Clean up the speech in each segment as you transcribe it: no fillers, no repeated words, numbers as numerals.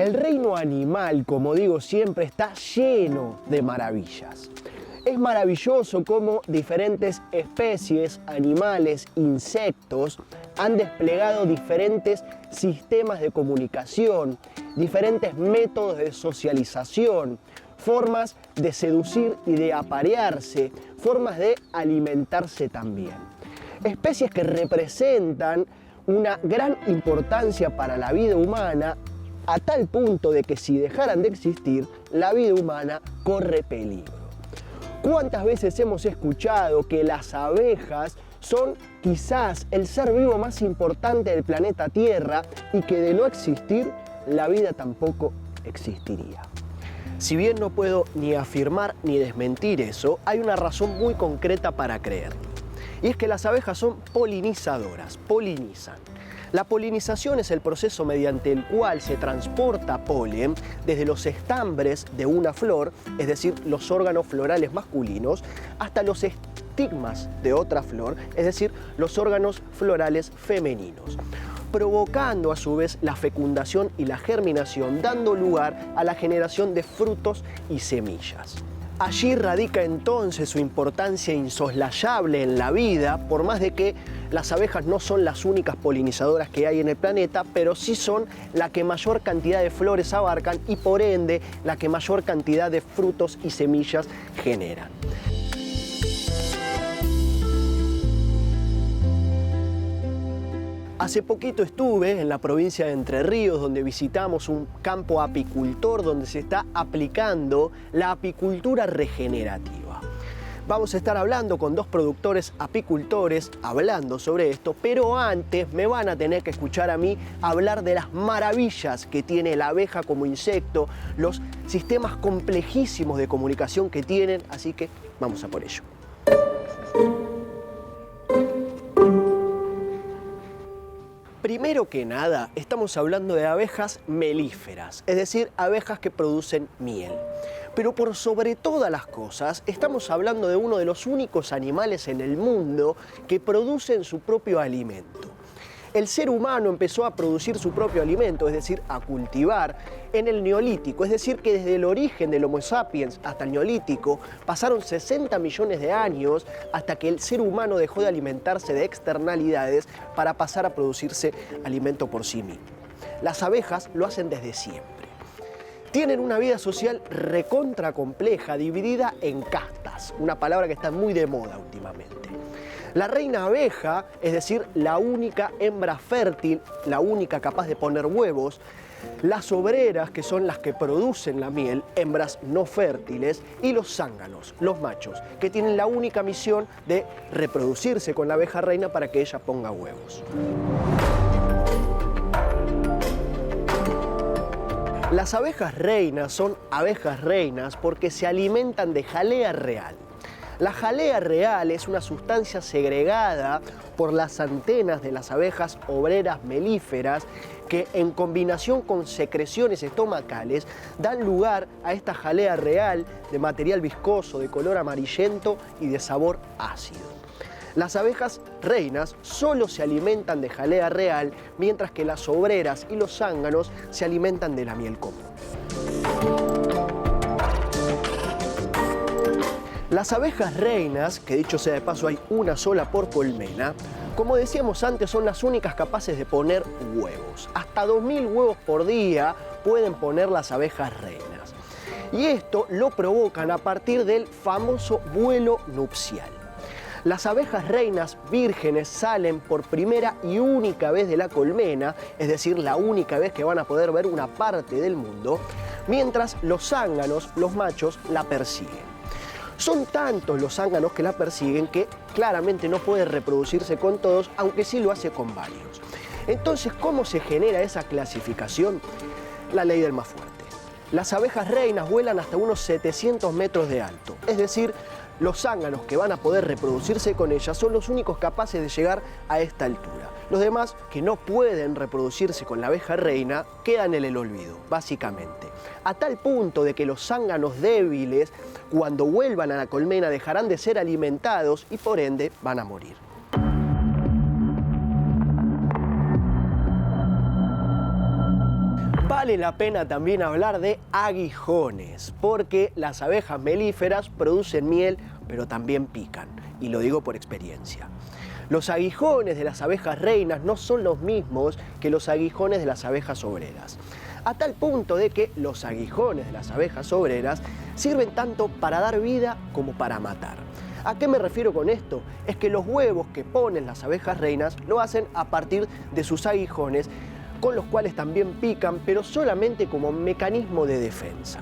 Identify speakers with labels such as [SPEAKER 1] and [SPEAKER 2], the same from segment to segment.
[SPEAKER 1] El reino animal, como digo siempre, está lleno de maravillas. Es maravilloso cómo diferentes especies, animales, insectos han desplegado diferentes sistemas de comunicación, diferentes métodos de socialización, formas de seducir y de aparearse, formas de alimentarse también. Especies que representan una gran importancia para la vida humana, a tal punto de que si dejaran de existir, la vida humana corre peligro. ¿Cuántas veces hemos escuchado que las abejas son quizás el ser vivo más importante del planeta Tierra y que de no existir, la vida tampoco existiría? Si bien no puedo ni afirmar ni desmentir eso, hay una razón muy concreta para creerlo. Y es que las abejas son polinizadoras, polinizan. La polinización es el proceso mediante el cual se transporta polen desde los estambres de una flor, es decir, los órganos florales masculinos, hasta los estigmas de otra flor, es decir, los órganos florales femeninos, provocando a su vez la fecundación y la germinación, dando lugar a la generación de frutos y semillas. Allí radica entonces su importancia insoslayable en la vida, por más de que las abejas no son las únicas polinizadoras que hay en el planeta, pero sí son la que mayor cantidad de flores abarcan y por ende la que mayor cantidad de frutos y semillas generan. Hace poquito estuve en la provincia de Entre Ríos, donde visitamos un campo apicultor donde se está aplicando la apicultura regenerativa. Vamos a estar hablando con dos productores apicultores hablando sobre esto, pero antes me van a tener que escuchar a mí hablar de las maravillas que tiene la abeja como insecto, los sistemas complejísimos de comunicación que tienen, así que vamos a por ello. Primero que nada, estamos hablando de abejas melíferas, es decir, abejas que producen miel. Pero por sobre todas las cosas, estamos hablando de uno de los únicos animales en el mundo que producen su propio alimento. El ser humano empezó a producir su propio alimento, es decir, a cultivar, en el Neolítico. Es decir, que desde el origen del Homo sapiens hasta el Neolítico pasaron 60 millones de años hasta que el ser humano dejó de alimentarse de externalidades para pasar a producirse alimento por sí mismo. Las abejas lo hacen desde siempre. Tienen una vida social recontra compleja, dividida en castas, una palabra que está muy de moda últimamente. La reina abeja, es decir, la única hembra fértil, la única capaz de poner huevos, las obreras, que son las que producen la miel, hembras no fértiles, y los zánganos, los machos, que tienen la única misión de reproducirse con la abeja reina para que ella ponga huevos. Las abejas reinas son abejas reinas porque se alimentan de jalea real. La jalea real es una sustancia segregada por las antenas de las abejas obreras melíferas que en combinación con secreciones estomacales dan lugar a esta jalea real de material viscoso, de color amarillento y de sabor ácido. Las abejas reinas solo se alimentan de jalea real, mientras que las obreras y los zánganos se alimentan de la miel común. Las abejas reinas, que dicho sea de paso hay una sola por colmena, como decíamos antes, son las únicas capaces de poner huevos. Hasta 2000 huevos por día pueden poner las abejas reinas. Y esto lo provocan a partir del famoso vuelo nupcial. Las abejas reinas vírgenes salen por primera y única vez de la colmena, es decir, la única vez que van a poder ver una parte del mundo, mientras los zánganos, los machos, la persiguen. Son tantos los zánganos que la persiguen que claramente no puede reproducirse con todos, aunque sí lo hace con varios. Entonces, ¿cómo se genera esa clasificación? La ley del más fuerte. Las abejas reinas vuelan hasta unos 700 metros de alto, es decir, los zánganos que van a poder reproducirse con ellas son los únicos capaces de llegar a esta altura. Los demás, que no pueden reproducirse con la abeja reina, quedan en el olvido, básicamente. A tal punto de que los zánganos débiles, cuando vuelvan a la colmena, dejarán de ser alimentados y por ende van a morir. Vale Vale la pena también hablar de aguijones, porque las abejas melíferas producen miel, pero también pican, y lo digo por experiencia. Los aguijones de las abejas reinas no son los mismos que los aguijones de las abejas obreras, a tal punto de que los aguijones de las abejas obreras sirven tanto para dar vida como para matar. ¿A qué me refiero con esto? Es que los huevos que ponen las abejas reinas lo hacen a partir de sus aguijones, con los cuales también pican, pero solamente como mecanismo de defensa.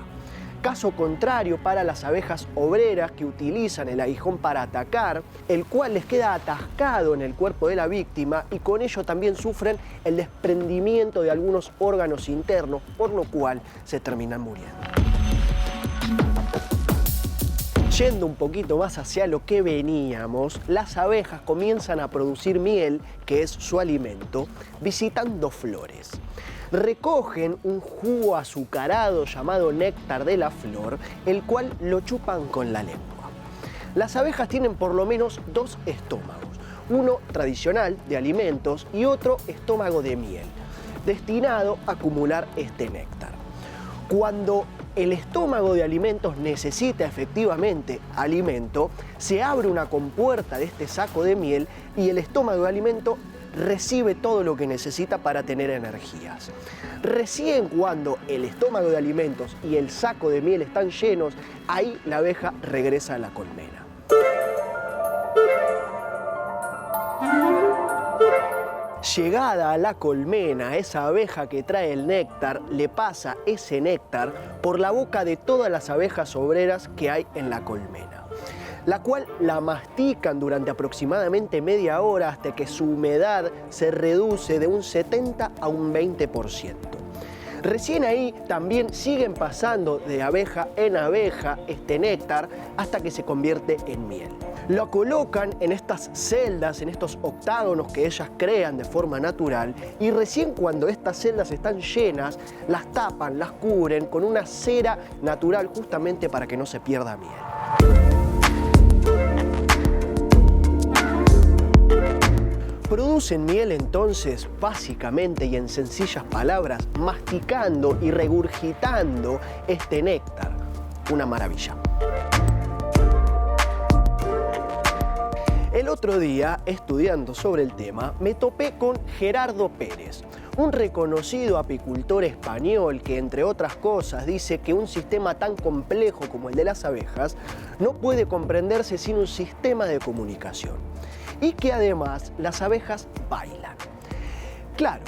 [SPEAKER 1] Caso contrario para las abejas obreras, que utilizan el aguijón para atacar, el cual les queda atascado en el cuerpo de la víctima y con ello también sufren el desprendimiento de algunos órganos internos, por lo cual se terminan muriendo. Yendo un poquito más hacia lo que veníamos, las abejas comienzan a producir miel, que es su alimento, visitando flores. Recogen un jugo azucarado llamado néctar de la flor, el cual lo chupan con la lengua. Las abejas tienen por lo menos dos estómagos, uno tradicional de alimentos y otro estómago de miel, destinado a acumular este néctar. Cuando el estómago de alimentos necesita efectivamente alimento, se abre una compuerta de este saco de miel y el estómago de alimento recibe todo lo que necesita para tener energías. Recién cuando el estómago de alimentos y el saco de miel están llenos, ahí la abeja regresa a la colmena. Llegada a la colmena, esa abeja que trae el néctar le pasa ese néctar por la boca de todas las abejas obreras que hay en la colmena, la cual la mastican durante aproximadamente media hora hasta que su humedad se reduce de un 70 a un 20%. Recién ahí también siguen pasando de abeja en abeja este néctar hasta que se convierte en miel. Lo colocan en estas celdas, en estos octágonos que ellas crean de forma natural, y recién cuando estas celdas están llenas, las tapan, las cubren con una cera natural justamente para que no se pierda miel. Producen miel entonces, básicamente y en sencillas palabras, masticando y regurgitando este néctar. Una maravilla. El otro día, estudiando sobre el tema, me topé con Gerardo Pérez, un reconocido apicultor español que, entre otras cosas, dice que un sistema tan complejo como el de las abejas no puede comprenderse sin un sistema de comunicación. Y que además las abejas bailan. Claro,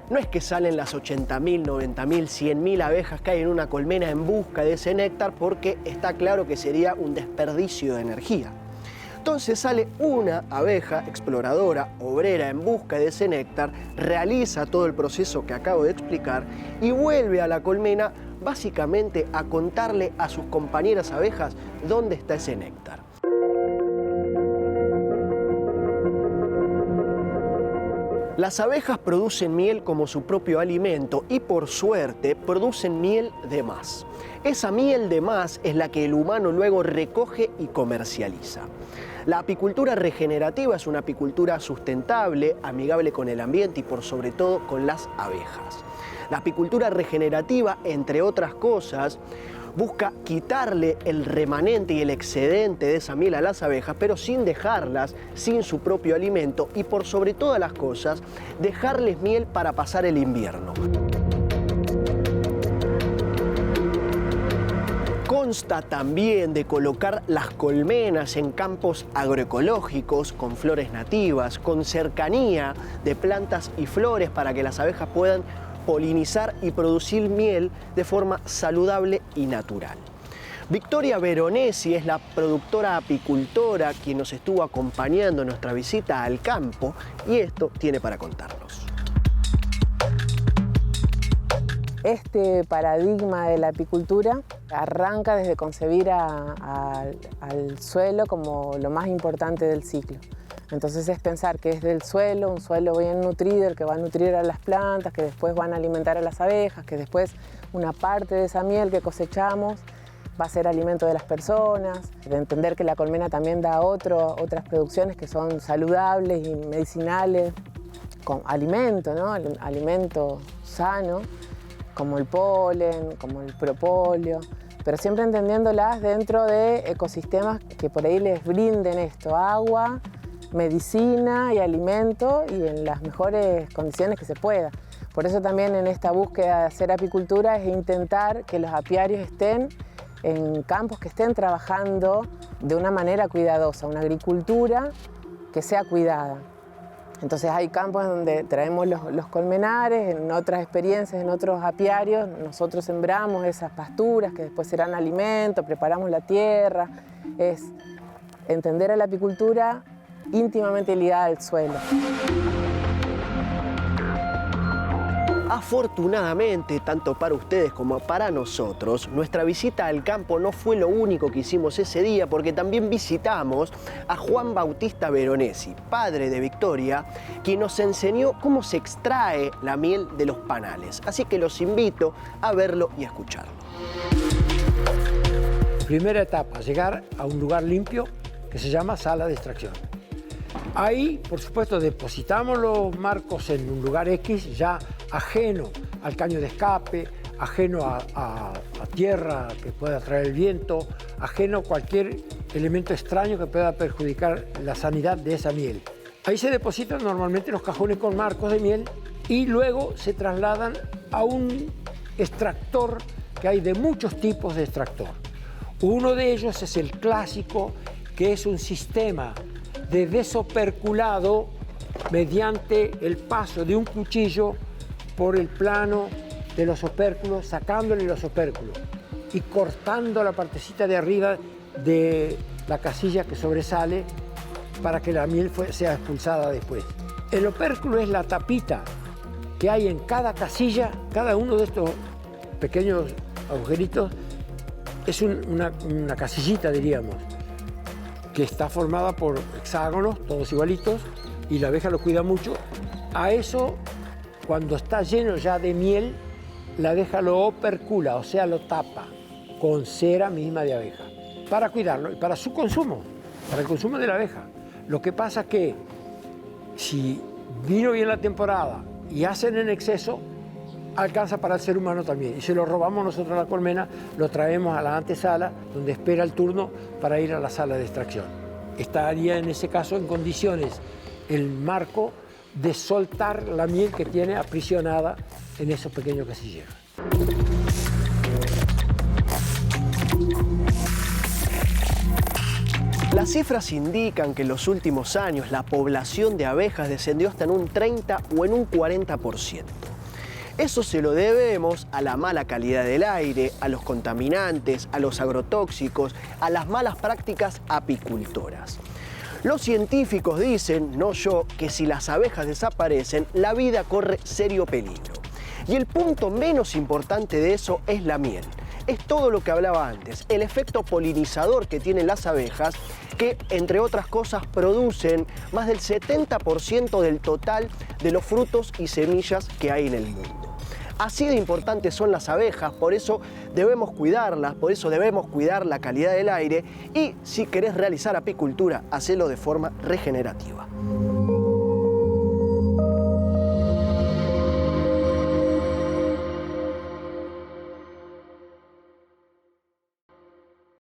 [SPEAKER 1] no es que salen las 80.000, 90.000, 100.000 abejas que hay en una colmena en busca de ese néctar, porque está claro que sería un desperdicio de energía. Entonces sale una abeja exploradora, obrera, en busca de ese néctar, realiza todo el proceso que acabo de explicar y vuelve a la colmena básicamente a contarle a sus compañeras abejas dónde está ese néctar. Las abejas producen miel como su propio alimento y, por suerte, producen miel de más. Esa miel de más es la que el humano luego recoge y comercializa. La apicultura regenerativa es una apicultura sustentable, amigable con el ambiente y, por sobre todo, con las abejas. La apicultura regenerativa, entre otras cosas, busca quitarle el remanente y el excedente de esa miel a las abejas, pero sin dejarlas sin su propio alimento y, por sobre todas las cosas, dejarles miel para pasar el invierno. Consta también de colocar las colmenas en campos agroecológicos, con flores nativas, con cercanía de plantas y flores para que las abejas puedan polinizar y producir miel de forma saludable y natural. Victoria Veronesi es la productora apicultora quien nos estuvo acompañando en nuestra visita al campo y esto tiene para contarnos.
[SPEAKER 2] Este paradigma de la apicultura arranca desde concebir al suelo como lo más importante del ciclo. Entonces es pensar que es del suelo, un suelo bien nutrido, el que va a nutrir a las plantas, que después van a alimentar a las abejas, que después una parte de esa miel que cosechamos va a ser alimento de las personas, de entender que la colmena también da otras producciones que son saludables y medicinales, con alimento, ¿no? Alimento sano, como el polen, como el propóleo, pero siempre entendiéndolas dentro de ecosistemas que por ahí les brinden esto, agua, medicina y alimento, y en las mejores condiciones que se pueda. Por eso también en esta búsqueda de hacer apicultura es intentar que los apiarios estén en campos que estén trabajando de una manera cuidadosa, una agricultura que sea cuidada. Entonces hay campos donde traemos los colmenares, en otras experiencias, en otros apiarios, nosotros sembramos esas pasturas que después serán alimento, preparamos la tierra. Es entender a la apicultura íntimamente ligada al suelo.
[SPEAKER 1] Afortunadamente, tanto para ustedes como para nosotros, nuestra visita al campo no fue lo único que hicimos ese día, porque también visitamos a Juan Bautista Veronesi, padre de Victoria, quien nos enseñó cómo se extrae la miel de los panales. Así que los invito a verlo y a escucharlo.
[SPEAKER 3] Primera etapa, llegar a un lugar limpio que se llama sala de extracción. Ahí, por supuesto, depositamos los marcos en un lugar X, ya ajeno al caño de escape, ajeno a tierra que pueda traer el viento, ajeno a cualquier elemento extraño que pueda perjudicar la sanidad de esa miel. Ahí se depositan normalmente los cajones con marcos de miel y luego se trasladan a un extractor que hay de muchos tipos de extractor. Uno de ellos es el clásico, que es un sistema de desoperculado mediante el paso de un cuchillo por el plano de los opérculos, sacándole los opérculos y cortando la partecita de arriba de la casilla que sobresale para que la miel sea expulsada después. El opérculo es la tapita que hay en cada casilla, cada uno de estos pequeños agujeritos es una casillita, diríamos, que está formada por hexágonos, todos igualitos, y la abeja lo cuida mucho. A eso, cuando está lleno ya de miel, la abeja lo opercula, o sea, lo tapa con cera misma de abeja, para cuidarlo y para su consumo, para el consumo de la abeja. Lo que pasa que si vino bien la temporada y hacen en exceso, alcanza para el ser humano también. Y si lo robamos nosotros a la colmena, lo traemos a la antesala, donde espera el turno para ir a la sala de extracción. Estaría en ese caso en condiciones el marco de soltar la miel que tiene aprisionada en esos pequeños casilleros.
[SPEAKER 1] Las cifras indican que en los últimos años la población de abejas descendió hasta en un 30 o en un 40%. Eso se lo debemos a la mala calidad del aire, a los contaminantes, a los agrotóxicos, a las malas prácticas apicultoras. Los científicos dicen, no yo, que si las abejas desaparecen, la vida corre serio peligro. Y el punto menos importante de eso es la miel. Es todo lo que hablaba antes, el efecto polinizador que tienen las abejas, que entre otras cosas producen más del 70% del total de los frutos y semillas que hay en el mundo. Así de importantes son las abejas, por eso debemos cuidarlas, por eso debemos cuidar la calidad del aire y si querés realizar apicultura, hacelo de forma regenerativa.